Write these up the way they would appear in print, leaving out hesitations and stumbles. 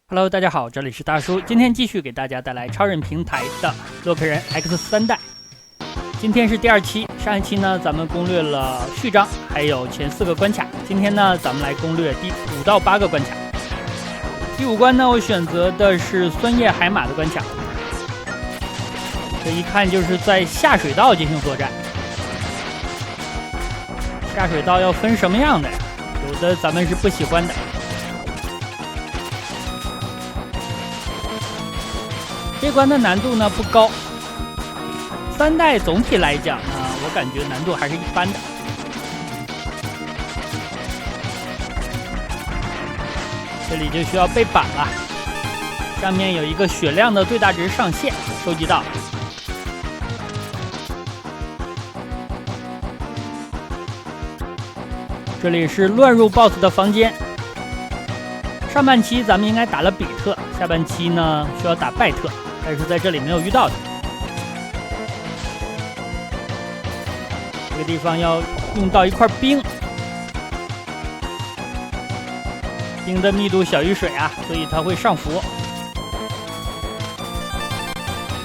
Hello， 大家好，这里是大叔，今天继续给大家带来超人平台的洛克人 X 3代。今天是第2期，上一期呢咱们攻略了序章，还有前4个关卡。今天呢咱们来攻略第5到8个关卡。第5关呢我选择的是酸叶海马的关卡，这一看就是在下水道进行作战。下水道要分什么样的呀？有的咱们是不喜欢的。这关的难度呢不高，3代总体来讲呢，我感觉难度还是一般的。这里就需要背板了，上面有一个血量的最大值上限，收集到。这里是乱入 BOSS 的房间。上半期咱们应该打了比特，下半期呢需要打拜特。但是在这里没有遇到的，这个地方要用到一块冰，冰的密度小于水啊，所以它会上浮。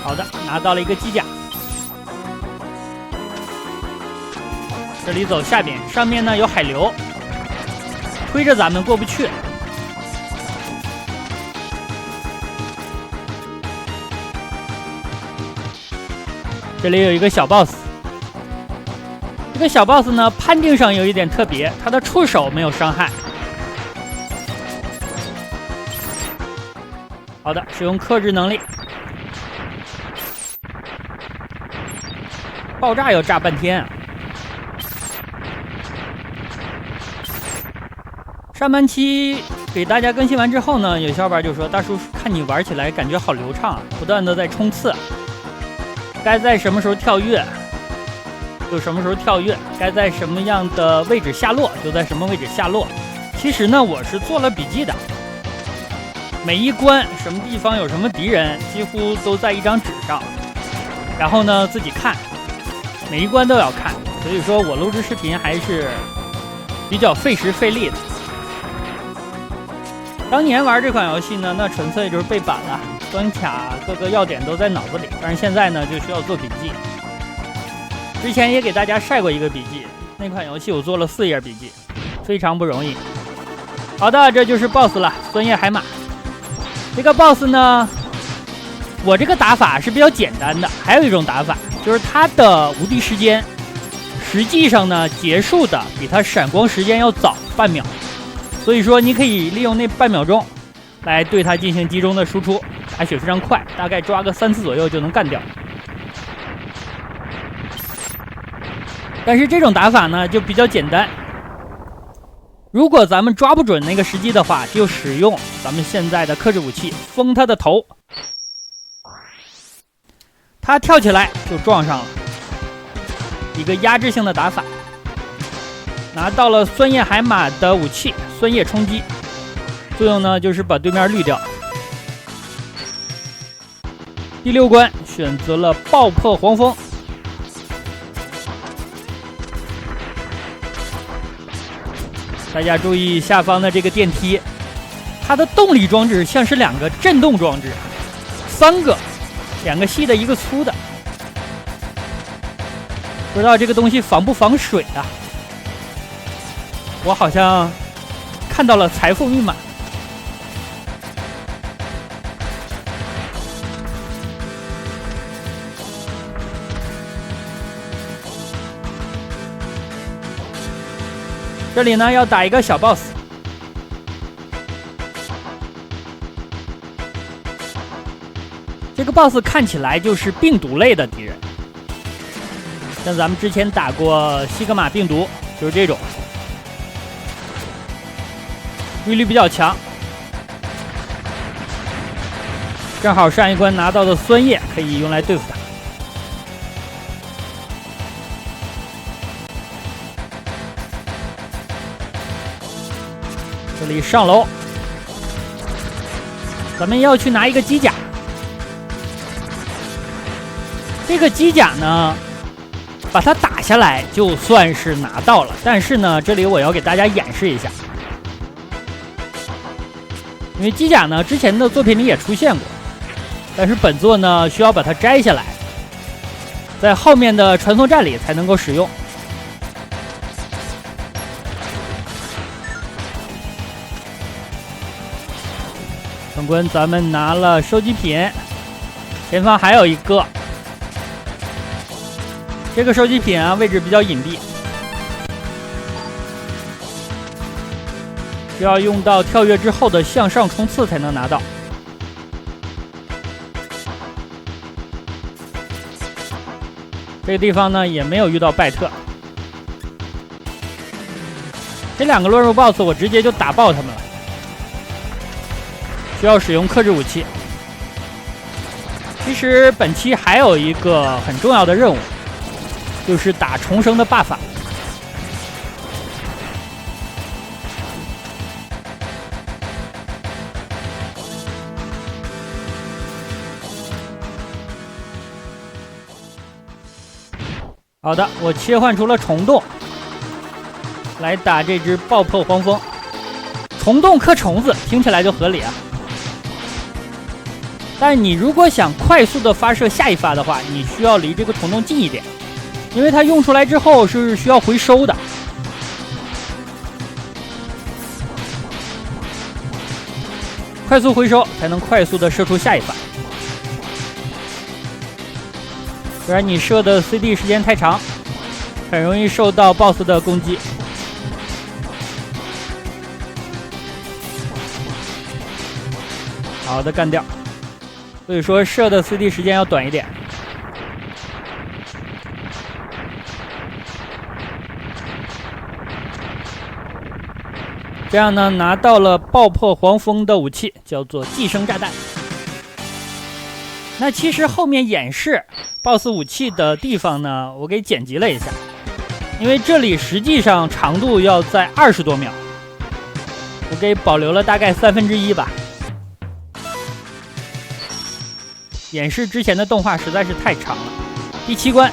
好的，拿到了一个机甲，这里走下边，上面呢有海流，推着咱们过不去。这里有一个小 boss， 这个小 boss 呢判定上有一点特别，他的触手没有伤害。好的，使用克制能力，爆炸要炸半天啊！上半期给大家更新完之后呢，有小伙伴就说：“大叔，看你玩起来感觉好流畅啊，不断的在冲刺。”该在什么时候跳跃就什么时候跳跃，该在什么样的位置下落就在什么位置下落。其实呢我是做了笔记的，每一关什么地方有什么敌人几乎都在一张纸上，然后呢自己看，每一关都要看，所以说我录制视频还是比较费时费力的。当年玩这款游戏呢，那纯粹就是背板了，关卡各个要点都在脑子里，但是现在呢就需要做笔记。之前也给大家晒过一个笔记，那款游戏我做了4页笔记，非常不容易。好的，这就是 BOSS 了，酸叶海马。这个 BOSS 呢，我这个打法是比较简单的，还有一种打法就是它的无敌时间实际上呢结束的比它闪光时间要早半秒，所以说你可以利用那半秒钟来对它进行集中的输出，打血非常快，大概抓个3次左右就能干掉。但是这种打法呢就比较简单，如果咱们抓不准那个时机的话，就使用咱们现在的克制武器封它的头，它跳起来就撞上了，一个压制性的打法。拿到了酸叶海马的武器酸叶冲击，作用呢就是把对面滤掉。第6关选择了爆破黄蜂，大家注意下方的这个电梯，它的动力装置像是2个震动装置，3个，2个细的1个粗的，不知道这个东西防不防水啊？我好像看到了财富密码。这里呢要打一个小 boss， 这个 boss 看起来就是病毒类的敌人，像咱们之前打过西格玛病毒，就是这种。威力比较强，正好上一关拿到的酸叶可以用来对付它。这里上楼，咱们要去拿一个机甲。这个机甲呢，把它打下来就算是拿到了，但是呢，这里我要给大家演示一下。因为机甲呢之前的作品里也出现过，但是本作呢需要把它摘下来，在后面的传送战里才能够使用。本关咱们拿了收集品，前方还有一个。这个收集品啊位置比较隐蔽，需要用到跳跃之后的向上冲刺才能拿到。这个地方呢也没有遇到拜特。这两个乱入 BOSS 我直接就打爆他们了，需要使用克制武器。其实本期还有一个很重要的任务，就是打重生的 buff。好的，我切换出了虫洞，来打这只爆破黄蜂。虫洞克虫子听起来就合理啊。但你如果想快速的发射下一发的话，你需要离这个虫洞近一点，因为它用出来之后是需要回收的。快速回收才能快速的射出下一发，不然你射的 CD 时间太长，很容易受到 BOSS 的攻击。好的，干掉。所以说射的 CD 时间要短一点。这样呢，拿到了爆破黄蜂的武器，叫做寄生炸弹。那其实后面演示 BOSS 武器的地方呢，我给剪辑了一下，因为这里实际上长度要在20多秒，我给保留了大概1/3吧。演示之前的动画实在是太长了。第7关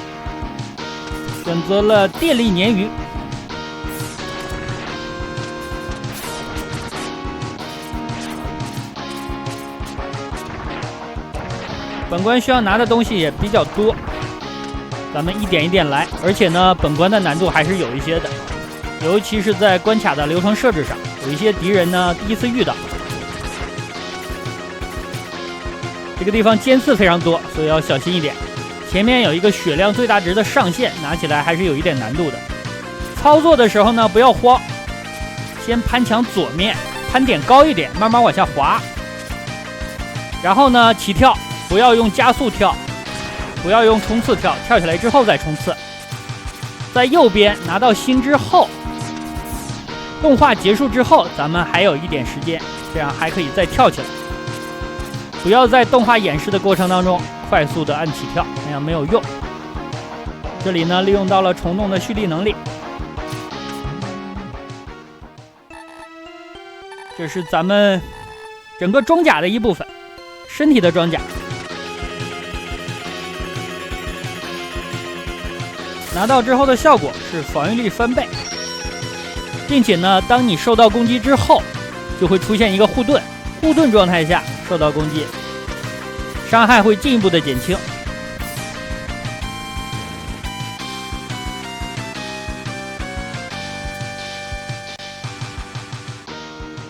选择了电力鲶鱼。本关需要拿的东西也比较多，咱们一点一点来。而且呢，本关的难度还是有一些的，尤其是在关卡的流程设置上，有一些敌人呢第一次遇到。这个地方尖刺非常多，所以要小心一点。前面有一个血量最大值的上限，拿起来还是有一点难度的。操作的时候呢，不要慌，先攀墙左面，攀点高一点，慢慢往下滑。然后呢，起跳，不要用加速跳，不要用冲刺跳，跳起来之后再冲刺。在右边拿到心之后，动画结束之后，咱们还有一点时间，这样还可以再跳起来。不要在动画演示的过程当中快速的按起跳，那样没有用。这里呢，利用到了虫洞的蓄力能力。这是咱们整个装甲的一部分，身体的装甲。拿到之后的效果是防御力翻倍，并且呢，当你受到攻击之后，就会出现一个护盾。护盾状态下受到攻击，伤害会进一步的减轻。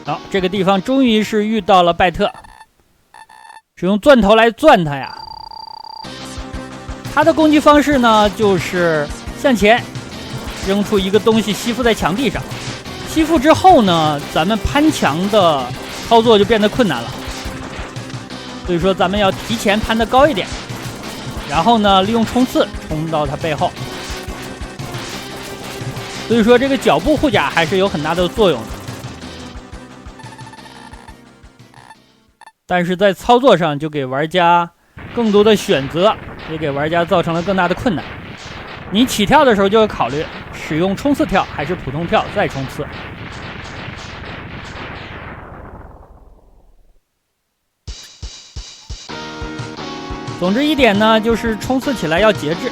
好，这个地方终于是遇到了拜特，使用钻头来钻他呀。他的攻击方式呢，就是向前扔出一个东西吸附在墙壁上，吸附之后呢，咱们攀墙的操作就变得困难了，所以说咱们要提前攀得高一点，然后呢，利用冲刺冲到它背后。所以说这个脚步护甲还是有很大的作用的，但是在操作上就给玩家更多的选择，也给玩家造成了更大的困难。你起跳的时候就要考虑使用冲刺跳还是普通跳再冲刺。总之一点呢，就是冲刺起来要节制。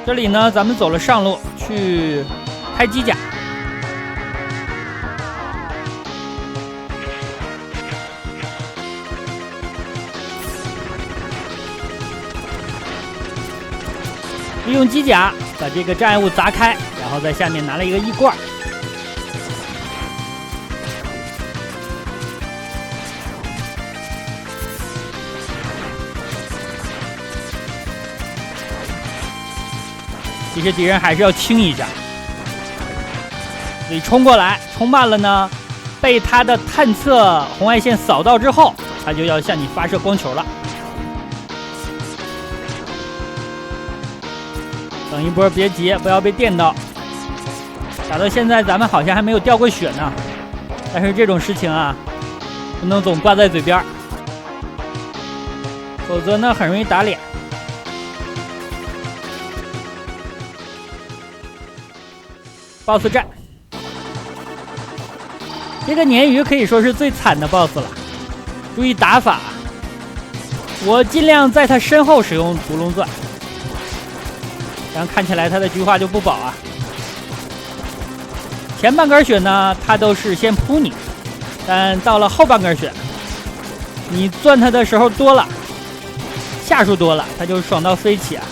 这里呢，咱们走了上路去开机甲。利用机甲把这个障碍物砸开，然后在下面拿了一个衣罐。其实敌人还是要清一下，所以冲过来，冲慢了呢，被他的探测红外线扫到之后，他就要向你发射光球了。等一波，别急，不要被电到。打到现在，咱们好像还没有掉过血呢，但是这种事情啊，不能总挂在嘴边，否则呢，很容易打脸。BOSS 战，这个鲶鱼可以说是最惨的 BOSS 了。注意打法，我尽量在他身后使用毒龙钻，这样看起来他的菊花就不保啊。前半根血呢，他都是先扑你，但到了后半根血，你钻他的时候多了，下数多了，他就爽到飞起啊。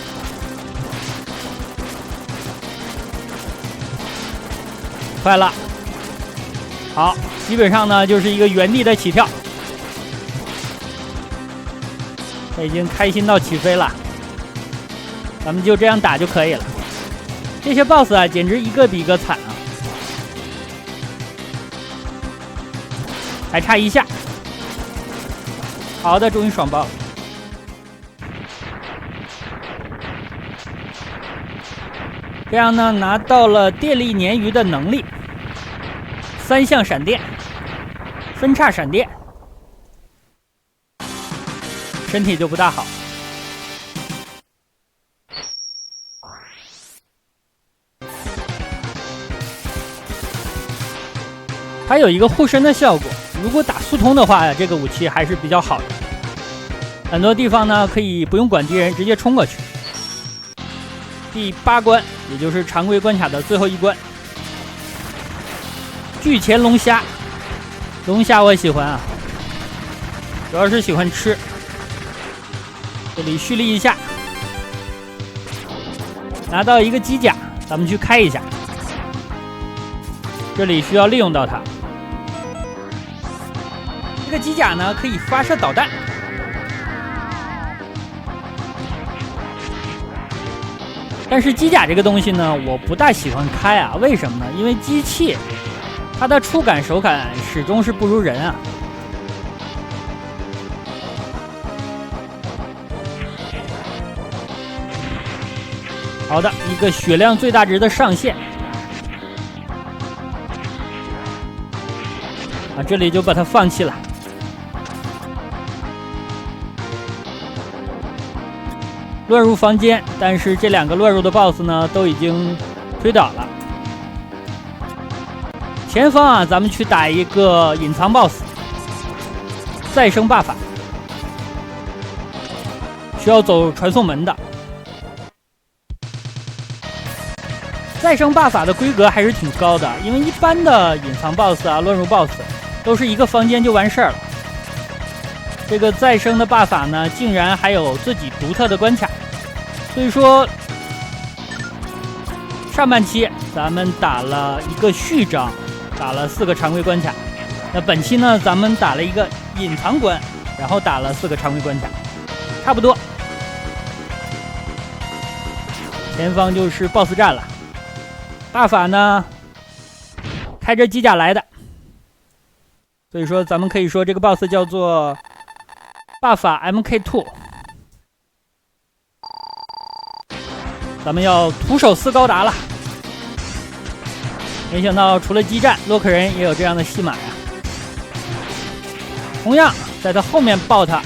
快了，好，基本上呢就是一个原地的起跳，他已经开心到起飞了，咱们就这样打就可以了。这些 BOSS 啊，简直一个比一个惨啊！还差一下，好的，终于爽爆了。这样呢，拿到了电力鲶鱼的能力，3项闪电，分叉闪电，身体就不大好。它有一个护身的效果，如果打速通的话，这个武器还是比较好的。很多地方呢，可以不用管敌人，直接冲过去。第8关，也就是常规关卡的最后一关，巨钳龙虾。龙虾我喜欢啊，主要是喜欢吃。这里蓄力一下，拿到一个机甲，咱们去开一下。这里需要利用到它。这个机甲呢，可以发射导弹。但是机甲这个东西呢，我不大喜欢开啊，为什么呢？因为机器它的触感手感始终是不如人啊。好的，一个血量最大值的上限啊，这里就把它放弃了。乱入房间，但是这2个乱入的 BOSS 呢，都已经推倒了。前方啊，咱们去打一个隐藏 BOSS， 再生霸法，需要走传送门的。再生霸法的规格还是挺高的，因为一般的隐藏 BOSS 啊、乱入 BOSS 都是一个房间就完事儿了。这个再生的霸法呢，竟然还有自己独特的关卡。所以说，上半期咱们打了一个序章，打了4个常规关卡。那本期呢，咱们打了一个隐藏关，然后打了4个常规关卡，差不多。前方就是 BOSS 战了。霸法呢，开着机甲来的，所以说咱们可以说这个 BOSS 叫做霸法 MK2。咱们要徒手撕高达了，没想到除了激战，洛克人也有这样的戏码呀。同样在他后面抱他，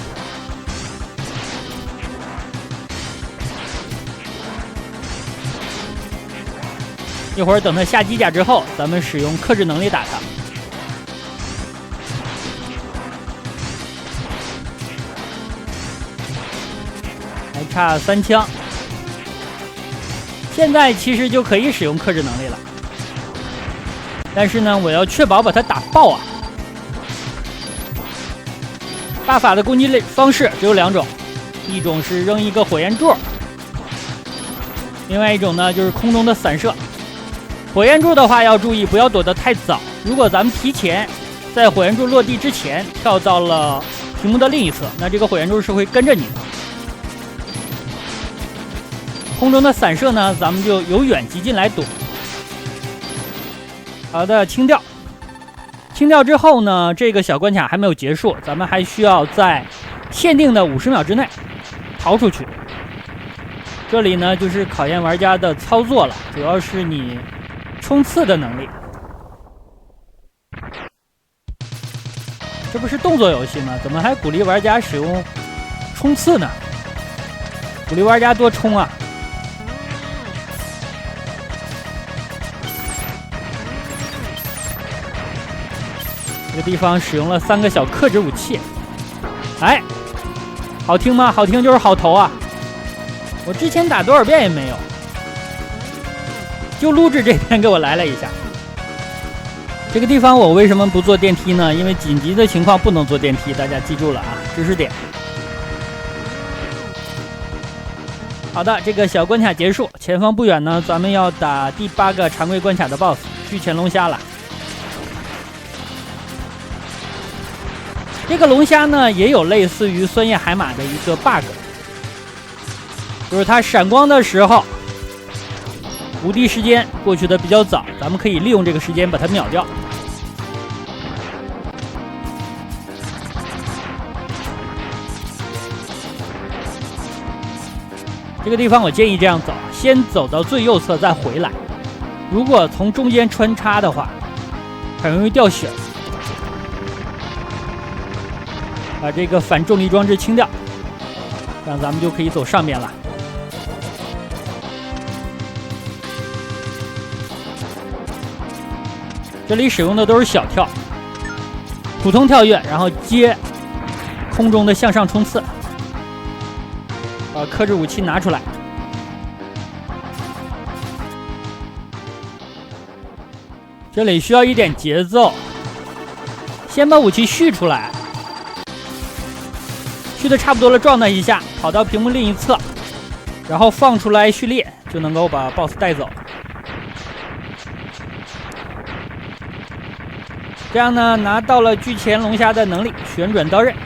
一会儿等他下机甲之后，咱们使用克制能力打他。还差3枪。现在其实就可以使用克制能力了，但是呢，我要确保把它打爆啊！大法的攻击方式只有2种，一种是扔一个火焰柱，另外一种呢就是空中的散射。火焰柱的话要注意不要躲得太早，如果咱们提前在火焰柱落地之前跳到了屏幕的另一侧，那这个火焰柱是会跟着你的。空中的散射呢，咱们就由远及近来躲。好的，清掉。清掉之后呢，这个小关卡还没有结束，咱们还需要在限定的50秒之内逃出去。这里呢，就是考验玩家的操作了，主要是你冲刺的能力。这不是动作游戏吗？怎么还鼓励玩家使用冲刺呢？鼓励玩家多冲啊！这个地方使用了3个小克制武器，哎，好听吗？好听就是好投啊！我之前打多少遍也没有，就录制这边给我来了一下。这个地方我为什么不坐电梯呢？因为紧急的情况不能坐电梯，大家记住了啊，知识点。好的，这个小关卡结束，前方不远呢，咱们要打第8个常规关卡的 BOSS 巨钳龙虾了。这个龙虾呢，也有类似于酸叶海马的一个 bug， 就是它闪光的时候，无敌时间过去的比较早，咱们可以利用这个时间把它秒掉。这个地方我建议这样走，先走到最右侧再回来。如果从中间穿插的话，很容易掉血。把这个反重力装置清掉，这样咱们就可以走上面了。这里使用的都是小跳，普通跳跃，然后接空中的向上冲刺。把克制武器拿出来，这里需要一点节奏，先把武器续出来。续的差不多了，撞它一下，跑到屏幕另一侧，然后放出来蓄力，就能够把 BOSS 带走。这样呢，拿到了巨钳龙虾的能力，旋转刀刃。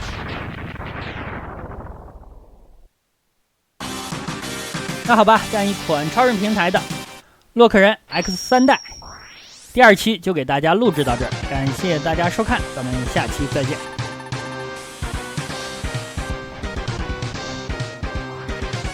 那好吧，这样一款超人平台的洛克人 X3代第2期就给大家录制到这儿，感谢大家收看，咱们下期再见。